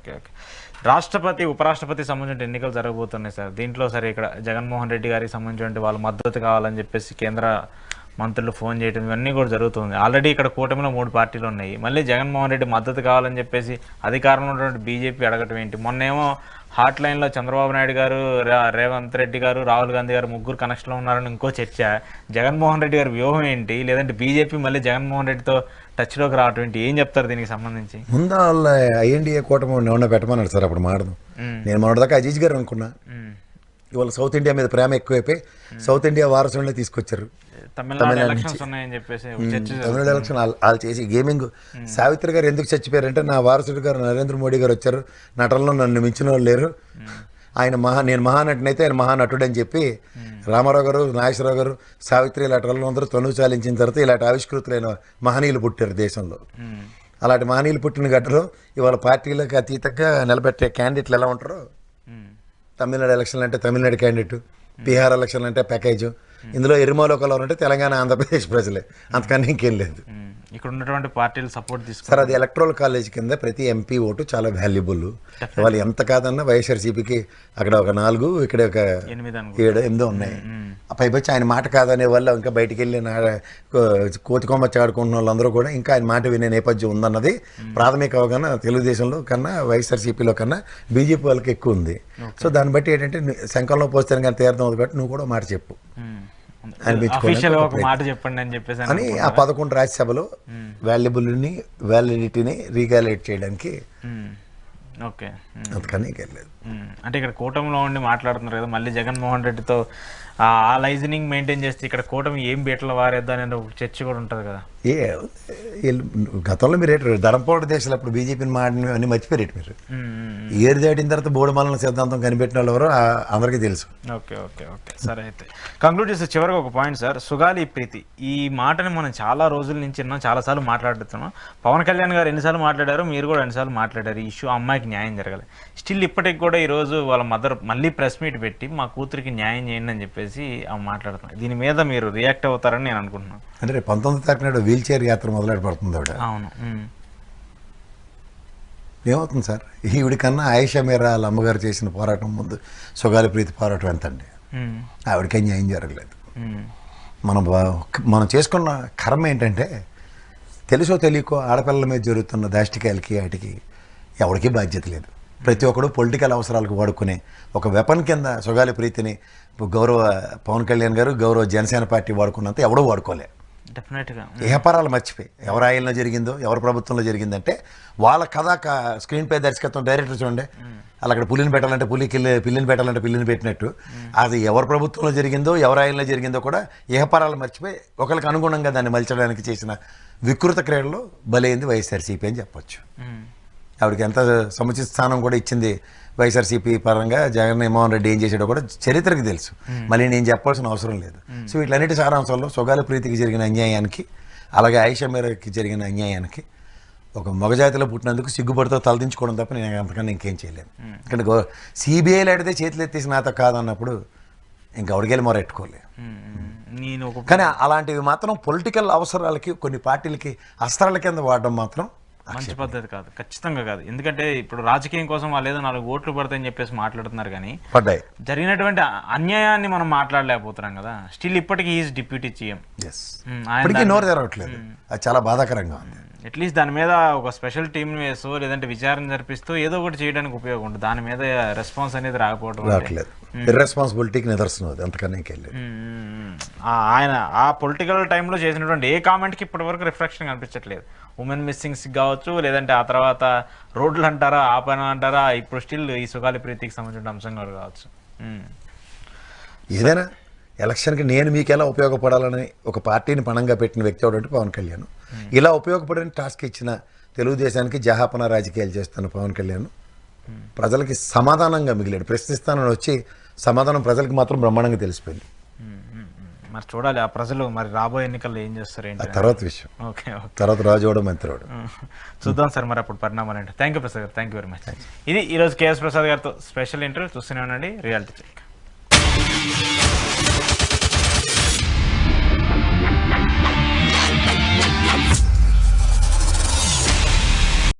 Okay. Okay. రాష్ట్రపతి, ఉపరాష్ట్రపతికి సంబంధించిన ఎన్నికలు జరగబోతున్నాయి సార్. దీంట్లో సరే ఇక్కడ జగన్మోహన్ రెడ్డి గారికి సంబంధించిన వాళ్ళ మద్దతు కావాలని చెప్పేసి కేంద్ర మంత్రులు ఫోన్ చేయడం ఇవన్నీ కూడా జరుగుతుంది. ఆల్రెడీ ఇక్కడ కూటమిలో 3 పార్టీలు ఉన్నాయి. మళ్ళీ జగన్మోహన్ రెడ్డి మద్దతు కావాలని చెప్పేసి అధికారంలో ఉన్నటువంటి బీజేపీ అడగటం ఏంటి? మొన్నేమో హాట్ లైన్లో చంద్రబాబు నాయుడు గారు, రేవంత్ రెడ్డి గారు, రాహుల్ గాంధీ గారు ముగ్గురు కనెక్షన్లో ఉన్నారని ఇంకో చర్చ. జగన్మోహన్ రెడ్డి గారి వ్యూహం ఏంటి? లేదంటే బీజేపీ మళ్ళీ జగన్మోహన్ రెడ్డితో టచ్లోకి రావటం ఏంటి? ఏం చెప్తారు దీనికి సంబంధించి? ముందు వాళ్ళ ఐఎన్డీఏ కూటమి ఏమన్నా పెట్టమన్నాడు సార్, అప్పుడు మాడదాం. నేను మొన్నటిదాకా అజీజ్ గారు అనుకున్నా. ఇవాళ సౌత్ ఇండియా మీద ప్రేమ ఎక్కువైపోయి సౌత్ ఇండియా వారసులనే తీసుకొచ్చారు. తమిళనాడు ఎలక్షన్స్ ఉన్నాయని చెప్పేసి తమిళనాడు ఎలక్షన్ వాళ్ళు చేసి గేమింగ్. సావిత్రి గారు ఎందుకు చచ్చిపోయారంటే, నా వారసుడు గారు నరేంద్ర మోడీ గారు వచ్చారు, నటనలో నన్ను మించిన వాళ్ళు లేరు, ఆయన నేను మహానటుని అయితే ఆయన మహానటుడు అని చెప్పి రామారావు గారు, నాగేశ్వరరావు గారు, సావిత్రి ఇలాంటి వాళ్ళు అందరూ తనువు చాలించిన తర్వాత ఇలాంటి ఆవిష్కృతులైన మహనీయులు పుట్టారు దేశంలో. అలాంటి మహనీయులు పుట్టిన గడ్డలో ఇవాళ పార్టీలకు అతీతంగా నిలబెట్టే క్యాండిడేట్లు ఎలా ఉంటారో, తమిళనాడు ఎలక్షన్లు అంటే తమిళనాడు క్యాండిడేట్, బీహార్ ఎలక్షన్లు అంటే ప్యాకేజ్, ఇందులో ఎరుమలో కలర్ అంటే తెలంగాణ ఆంధ్రప్రదేశ్ ప్రజలే, అంతకన్నా ఇంకేం లేదు. ఇక్కడ ఉన్నటువంటి పార్టీలు సపోర్ట్ తీసుకు సార్, అది ఎలక్ట్రల్ కాలేజ్ కింద ప్రతి ఎంపీ ఓటు చాలా వాల్యుబుల్. వాళ్ళు ఎంత కాదన్నా వైఎస్ఆర్సీపీకి అక్కడ ఒక 4, ఇక్కడ ఒక 7 ఉన్నాయి. పైపచ్చి ఆయన మాట కాదనే వాళ్ళు ఇంకా బయటికి వెళ్ళి కోతికొమ్మచ్చి ఆడుకుంటున్న వాళ్ళందరూ కూడా ఇంకా ఆయన మాట వినే నేపథ్యం ఉందన్నది ప్రాథమిక అవగాహన తెలుగుదేశంలో కన్నా వైఎస్ఆర్సీపీలో కన్నా బీజేపీ వాళ్ళకి ఎక్కువ ఉంది. సో దాన్ని బట్టి ఏంటంటే శంఖంలో పోస్తాను కానీ తీర్థం అవుతుంది కాబట్టి నువ్వు కూడా మాట చెప్పు అని ఆ 11 రాజ్యసభలో వ్యాలిడిటీని రీగాలేట్ చేయడానికి ఓకే అంతకన్నా వెళ్ళలేదు. అంటే ఇక్కడ కూటమిలో ఉండి మాట్లాడుతున్నారు కదా, మళ్ళీ జగన్మోహన్ రెడ్డితో ఆ లైజనింగ్ మెయింటైన్ చేస్తే ఇక్కడ కూటమి ఏం బీటలు వారేద్దా అనే ఒక చర్చ కూడా ఉంటుంది కదా. గతంలో మీరు ధరంపోటు దేశాలు అప్పుడు బీజేపీని మాడిన అన్ని మర్చిపోయారు. మీరు ఏరు దాటిన తర్వాత బోడుమలన సిద్ధాంతం కనిపెట్టిన వాళ్ళు ఎవరో అందరికీ తెలుసు. ఓకే ఓకే ఓకే సరే, అయితే కంక్లూడ్ చేస్తే చివరికి ఒక పాయింట్ సార్, సుగాలి ప్రీతి ఈ మాటని మనం చాలా రోజుల నుంచి విన్నాం, చాలాసార్లు మాట్లాడుతున్నాం. పవన్ కళ్యాణ్ గారు ఎన్నిసార్లు మాట్లాడారు, మీరు కూడా ఎన్నిసార్లు మాట్లాడారు, ఈ ఇష్యూ అమ్మాయికి న్యాయం జరగాలి. స్టిల్ ఇప్పటికి కూడా ఈరోజు వాళ్ళ మదర్ మళ్ళీ ప్రెస్ మీట్ పెట్టి మా కూతురికి న్యాయం చేయండి అని చెప్పేసి ఆమె మాట్లాడుతున్నారు. దీని మీద మీరు రియాక్ట్ అవుతారని నేను అనుకుంటున్నాను. అంటే 19వ తారీఖు నాడు వీల్ చైర్ యాత్ర మొదలెడబడుతుంది ఆవిడ. అవును, ఏమవుతుంది సార్, ఈవిడి కన్నా ఆయిషా మీరా వాళ్ళ అమ్మగారు చేసిన పోరాటం ముందు సుగాలి ప్రీతి పోరాటం ఎంతండి? ఆవిడకే న్యాయం జరగలేదు. మనం చేసుకున్న కర్మ ఏంటంటే, తెలుసో తెలియకో ఆడపిల్లల మీద జరుగుతున్న దాష్టికాయలకి వాటికి ఎవరికి బాధ్యత లేదు. ప్రతి ఒక్కడు పొలిటికల్ అవసరాలకు వాడుకునే ఒక వెపన్ కింద సుగాలి ప్రీతిని గౌరవ పవన్ కళ్యాణ్ గారు, గౌరవ జనసేన పార్టీ వాడుకున్నంత ఎవడో వాడుకోలే. డెఫినెట్గా ఏహపరాలు మర్చిపోయి ఎవరు ఆయనలో జరిగిందో ఎవరి ప్రభుత్వంలో జరిగిందంటే వాళ్ళ కథ స్క్రీన్ పే దర్శకత్వం డైరెక్టర్ చూడండి, అలా అక్కడ పులిని పెట్టాలంటే పిల్లిని పెట్టాలంటే పిల్లిని పెట్టినట్టు అది ఎవరి ప్రభుత్వంలో జరిగిందో ఎవరి ఆయనలో జరిగిందో కూడా ఏహపరాలు మర్చిపోయి ఒకరికి అనుగుణంగా దాన్ని మలచడానికి చేసిన వికృత క్రీడలో బలైంది వైఎస్ఆర్సీపీ అని చెప్పొచ్చు. ఆవిడకి ఎంత సముచిత స్థానం కూడా ఇచ్చింది వైఎస్ఆర్సీపీ పరంగా. జగన్మోహన్ రెడ్డి ఏం చేసాడో కూడా చరిత్రకు తెలుసు, మళ్ళీ నేను చెప్పాల్సిన అవసరం లేదు. సో వీటన్నిటి సారాంశంలో సుగాలి ప్రీతికి జరిగిన అన్యాయానికి, అలాగే ఆయిషా మీరాకి జరిగిన అన్యాయానికి ఒక మగజాతిలో పుట్టినందుకు సిగ్గుపడితో తలదించుకోవడం తప్ప నేను అంతకన్నా ఇంకేం చేయలేను. ఎందుకంటే సిబిఐలో అడిగితే చేతులు ఎత్తేసి నాతో కాదన్నప్పుడు ఇంకా అడిగేలు మొరెట్టుకోలేదు. కానీ అలాంటివి మాత్రం పొలిటికల్ అవసరాలకి కొన్ని పార్టీలకి అస్త్రాల కింద వాడడం మాత్రం మంచి పద్ధతి కాదు, ఖచ్చితంగా కాదు. ఎందుకంటే ఇప్పుడు రాజకీయం కోసం వాళ్ళు ఏదో 4 ఓట్లు పడతాయని చెప్పేసి మాట్లాడుతున్నారు, కానీ పడ్డాయి జరిగినటువంటి అన్యాయాన్ని మనం మాట్లాడలేకపోతున్నాం కదా. స్టిల్ ఇప్పటికీ ఈజ్ డిప్యూటీ సీఎం, ఇప్పటికీ నోరు తెరవట్లేదు. అది చాలా బాధాకరంగా ఉంది. అట్లీస్ట్ దాని మీద ఒక స్పెషల్ టీంని వేస్తూ లేదంటే విచారణ జరిపిస్తూ ఏదో ఒకటి చేయడానికి ఉపయోగం ఉంటుంది. దాని మీద రెస్పాన్స్ అనేది రాకపోవడం ఇర్రెస్పాన్సిబిలిటీకి నిదర్శనం అది, అంతకన్నా ఇంకెళ్ళలేదు. ఆయన ఆ పొలిటికల్ టైంలో చేసినటువంటి ఏ కామెంట్కి ఇప్పటి వరకు రిఫ్లెక్షన్ కనిపించట్లేదు. ఉమెన్ మిస్సింగ్స్ కావచ్చు, లేదంటే ఆ తర్వాత రోడ్లు అంటారా, ఆ పని అంటారా, ఇప్పుడు స్టిల్ ఈ సుగాలి ప్రీతికి సంబంధించిన అంశం కూడా కావచ్చు. ఏదైనా ఎలక్షన్కి నేను మీకు ఎలా ఉపయోగపడాలని ఒక పార్టీని పణంగా పెట్టిన వ్యక్తి ఎవడంటే పవన్ కళ్యాణ్. ఇలా ఉపయోగపడని టాస్క్ ఇచ్చిన తెలుగుదేశానికి జహాపన రాజకీయాలు చేస్తున్న పవన్ కళ్యాణ్ ప్రజలకి సమాధానంగా మిగిలాడు. ప్రశ్నిస్తానని వచ్చి సమాధానం ప్రజలకు మాత్రం బ్రహ్మాండంగా తెలిసిపోయింది. మరి చూడాలి ఆ ప్రజలు మరి రాబోయే ఎన్నికల్లో ఏం చేస్తారు ఏంటి తర్వాత విషయం. ఓకే, తర్వాత రాజువాడు మంత్రివాడు చూద్దాం సార్ మరి అప్పుడు పరిణామాలు ఏంటో. థ్యాంక్ యూ ప్రసాద్ గారు, థ్యాంక్ యూ వెరీ మచ్. ఇది ఈరోజు కేఎస్ ప్రసాద్ గారితో స్పెషల్ ఇంటర్వ్యూ. చూస్తూనే ఉండండి రియాలిటీ చెక్.